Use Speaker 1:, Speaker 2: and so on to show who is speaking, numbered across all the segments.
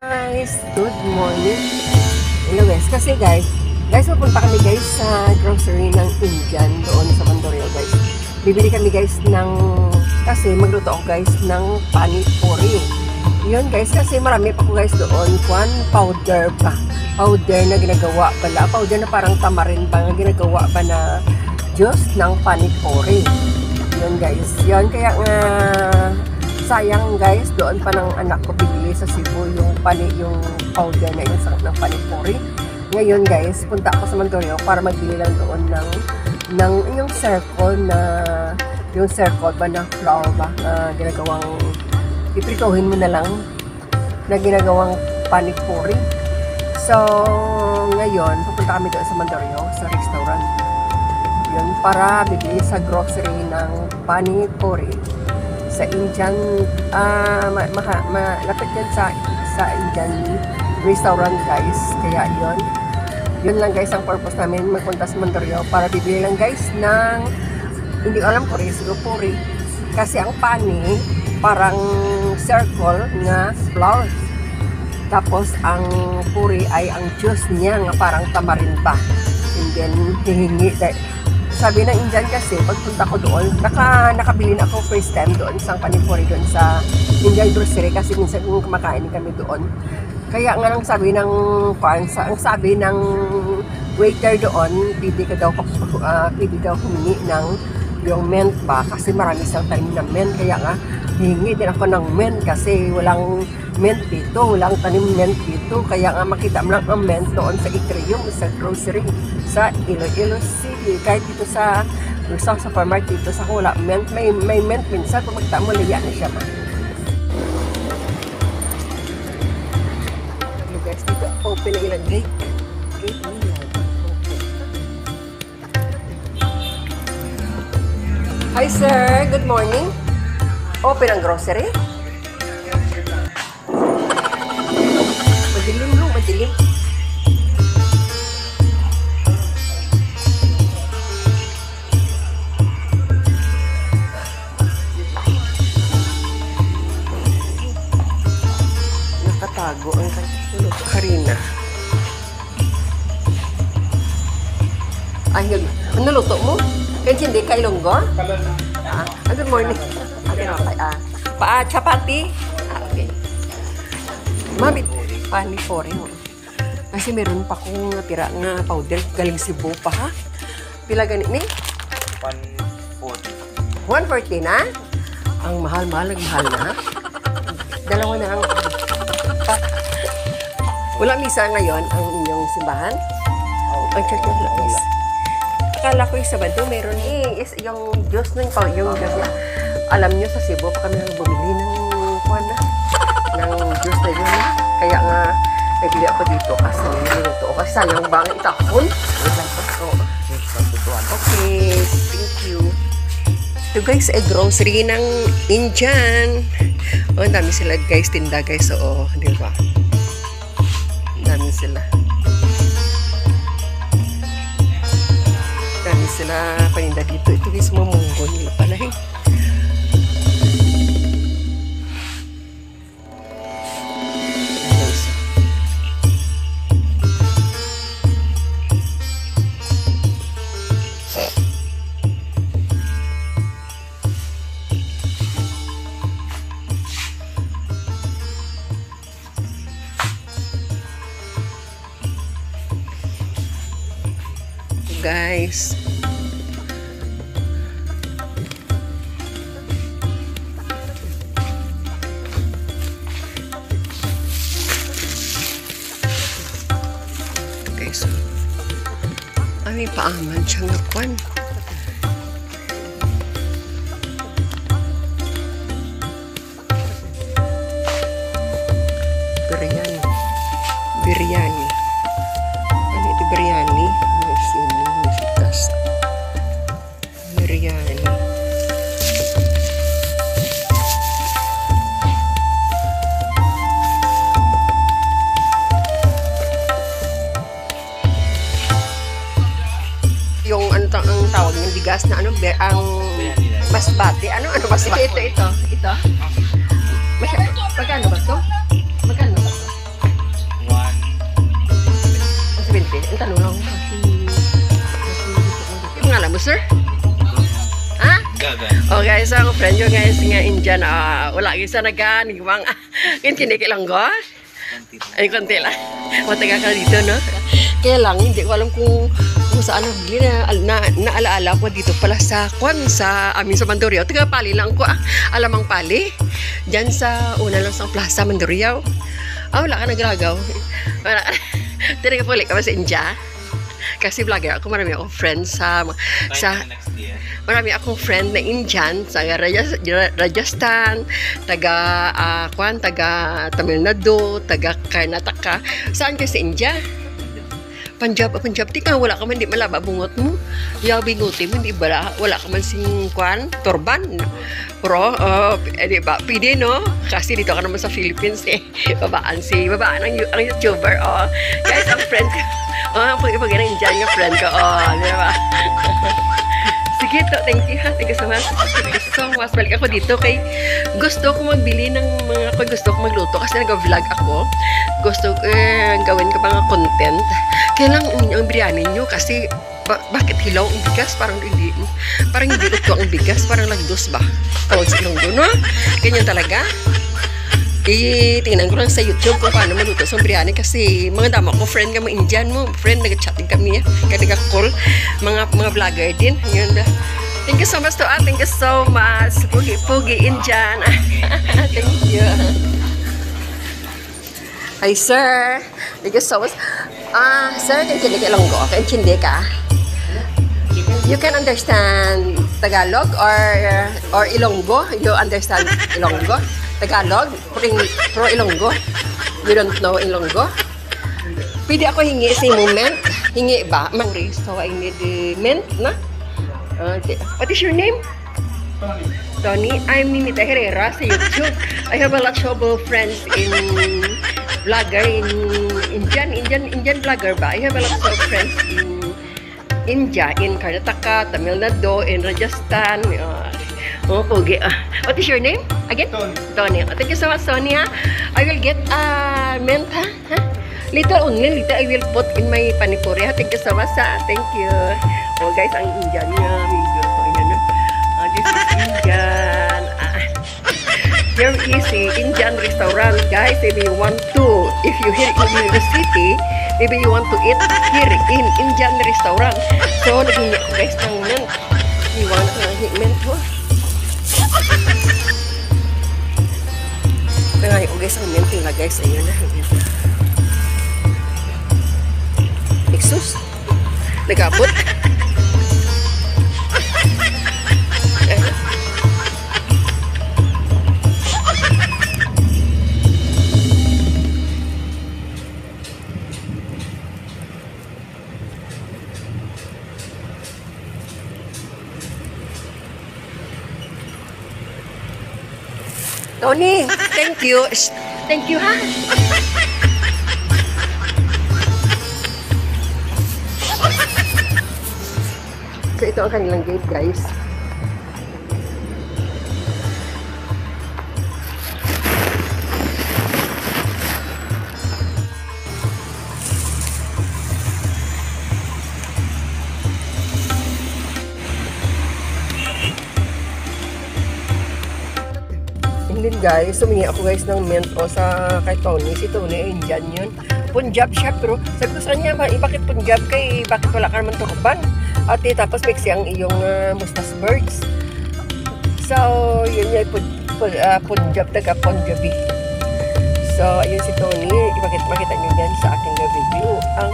Speaker 1: Guys, good morning. Hello guys, kasi guys, pupunta kami guys sa grocery ng Indian doon sa Mandurrio guys. Bibili kami guys kasi magluto ako guys ng pani puri. Yun guys, kasi marami pa ko guys doon, powder na ginagawa pala, powder na parang tamarin pa na ginagawa pa na juice ng pani puri. Yun guys, yun kaya nga sayang guys, doon pa ng anak ko bibili sa Cebu yung powder na yung sarap ng panipuri. Ngayon guys, punta ako sa Mandurrio para magbili lang doon ng yung circle ba na flour ba na ginagawang ipritohin mo na lang na ginagawang panipuri. So ngayon pupunta kami doon sa Mandurrio sa restaurant yun para bibili sa grocery ng panipuri sa Indian, malapit yan sa Indian restaurant guys. Kaya yun lang guys ang purpose namin magpunta sa Mandurrio para bibili lang guys ng, hindi ko alam puri, siguro puri, kasi ang pani parang circle nga flour, tapos ang puri ay ang juice niya nga parang tamarin pa, and then hihingi sabi ng Indian kasi, pagpunta ko doon, nakabili na ako first time doon sa panipuri doon sa Indian grocery kasi minsan kung kumakain kami doon. Kaya nga lang sabi ng waiter doon, pwede daw humingi ng yung mint ba kasi marami siyang tanim ng mint. Kaya nga, hihingi din ako ng mint kasi walang mint dito, walang tanim mint dito. Kaya nga makita mo lang ang mint doon sa Itrium, sa grocery, sa Iloilo City. Kahit dito sa supermarket dito sa wala mint, may mint minsan kung magta mo, liya na siya man. Guys, dito open na ilang gate. Hi sir, good morning. Open ang grocery? Madilim no, madilim. Nakatago ang harina. Ay, ano luto mo? Kaya hindi kay Longgo? Good morning. Okay. Chapati? Okay. Mabit. Panipuri mo. Kasi meron pa kong natira nga powder. Galing Cebu pa ha? Pila ganit ni? 140. 140 na? Ang mahal-mahal na. Dalawa na lang. Wala misa ngayon ang inyong simbahan? Ang church ng Lapis. Akala ko yung Sabado, meron yung Diyos ng yung alam nyo sa Cebu pa kami nang bumili ng Diyos na yun. Kaya nga, nabili ako dito kasi niluto ko. Kasi sayang ba ang itapon? Okay, thank you. Ito guys, ay grocery ng Indian. Oh, ang dami sila guys, tinda guys. Oo, di ba? Ang dami sila. Sila paninda dito. Ito guys, mamunggo nila pala eh. Guys, may paaman siya nga kwan. Biryani. Ano ito biryani? Biryani. Yung ang tawag ng bigas na ang basmati. Ano basmati? Ito. Magkano ba to? sir? Ha? Oh guys, ang friend ko guys nga Indian, wala gisa nagan, gimang, kinikinig lang ko. Ay, konti lang. Mataga ka dito, no? Kaya lang, hindi ko alam kung saan naalaala ko dito pala sa amin sa Mandurriao. Taga Pali lang ko, alamang Pali. Diyan sa una lang sa Plaza Mandurriao. Wala ka nagragaw. Tinaga po ulit ka ba sa India? Kasi vlogger ako, marami akong friends marami akong friend na Indian sa Rajasthan, taga Tamil Nadu, taga Karnataka. Saan ka sa India? Punjab, tika, wala ka man, di malaba bungot mo. Yung binguti mo, di ba, wala ka man sing turban. Pero, di ba, pwede, no? Kasi dito ka naman sa Philippines, babaan ang YouTuber, Guys, ang friend ko, pag-ipaginan dyan yung friend ko, di ba? Sige to, thank you so much. Thank you so much. Balik ako dito kay gusto ko magbili ng gusto ko magluto kasi nag-vlog ako. Gusto ko gawin ka mga content. Kaya lang ang biryani nyo kasi bakit hilaw ang bigas? Parang hindi luto ang bigas. Parang lagdos ba? Tawag sa ilonggo, no? Ganyan talaga. Tingnan ko lang sa YouTube kung paano maluto sa biryani kasi mga dama ko, friend ka, mga Indian mo, friend, nag-chatting kami, nag-call, mga vlogger din. Yun. Thank you so much to thank you so much. Pugi Indian. Thank you. Hi, sir. Thank you so much. Sir, kikinig lang ko. Kaintindi ka? You can understand Tagalog or Ilonggo? You understand Ilonggo? Tagalog? Pro Ilonggo? You don't know Ilonggo? Pwede ako hingi sa moment? Hingi ba? So I need mint, na? What is your name? Tony. I'm Ninita Herrera sa YouTube. I have a lot of friends in vlogger, in Indian vlogger ba? I have a lot of friends in India, in Karnataka, Tamil Nadu, in Rajasthan. Pogi. What is your name? Again? Tony. Thank you so much, Sonia. I will get mint, Little only, I will put in my panipuri. Thank you so much, Thank you. Guys, ang Indian niya, amigo. This is Indian. Here is a Indian restaurant, guys. Maybe you want to, if you here in the city, maybe you want to eat here in Indian restaurant. So, naghingi ako guys ng mint. You want mint mo? Nangay ko guys ang mint nila guys. Ayun na. Exos. Nagabot. Tony, thank you. Thank you, ha? So, ito ang kanilang gate, guys. And then guys, sumingi ako guys ng mint sa kay Tony. Si Tony, Indian yun. Punjab siya, pero sabi ko sa kanya, bakit Punjab kay, bakit wala ka naman turban? At tapos mix ang iyong mustas birds. So, yun yung Punjab, taga Punjabi. So, ayun si Tony. Makita nyo yan sa aking review. Ang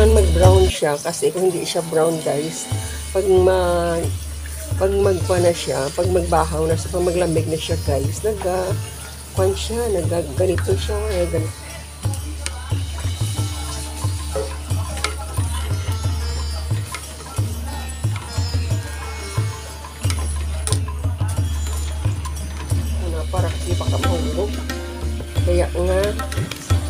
Speaker 1: kailangan mag-brown siya kasi kung hindi siya brown guys, pag magpa na siya, pag magbahaw na siya, pag maglamig na siya guys, kwan siya, ganito siya, ganito. Para kasi baka mahulog. Kaya nga,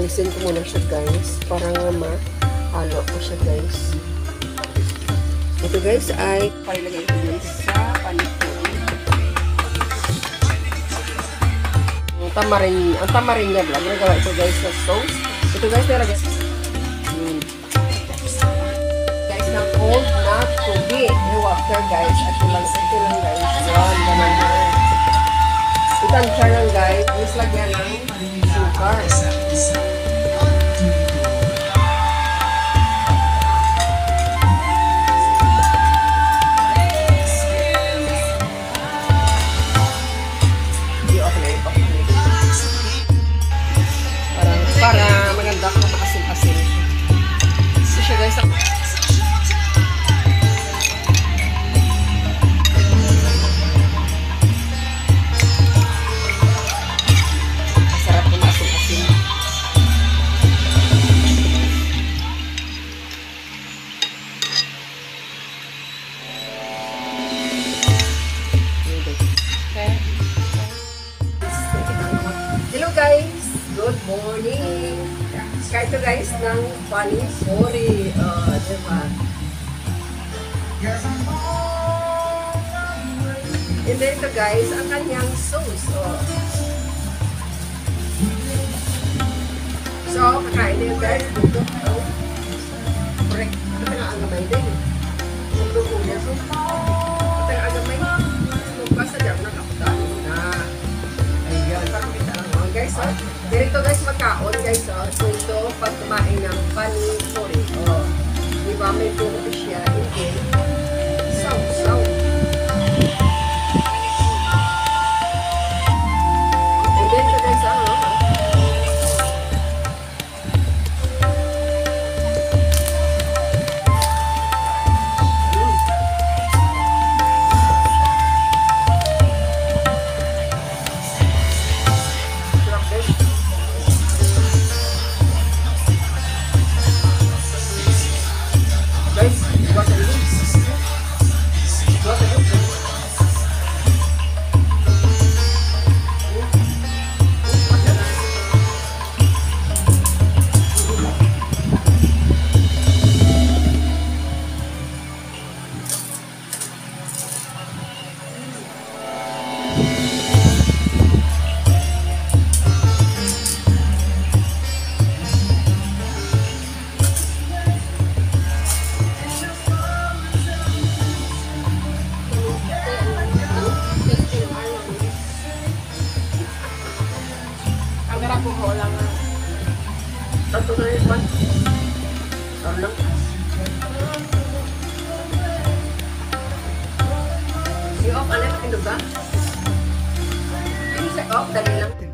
Speaker 1: alisin ko muna siya guys, para nga mahalo ko siya guys. Ito guys ay palagay ko dun sa panipuri. Ang tamarin niya vlog. Nagawa ito guys sa sauce. Ito guys, nilagay. Guys, na cold na tubig. Yung water guys. Ito lang guys. Yan, ganun na. Itansya lang guys. Tapos lagyan ng sugar. Para maganda kung makasin-asin. So siya guys, sarap kung makasin-asin. Hello guys! Good morning! Kaya ito guys ng panipuri. Diba? And then ito guys, ang kanyang sauce. So, kakain na yun guys. Dito. Correct. Ito nga ang gamay din. Ito nga ang gamay. Basta dyan na kaputan na. Ayan. Parang kita lang mga guys. Ganito guys magkaon guys. So ito pag kumain ng panipuri. Diba may puro siya. Okay. Saw. And then ito guys Tato na yun man. Lang. I-off, alam, pinuga. Yung sa off, dali lang.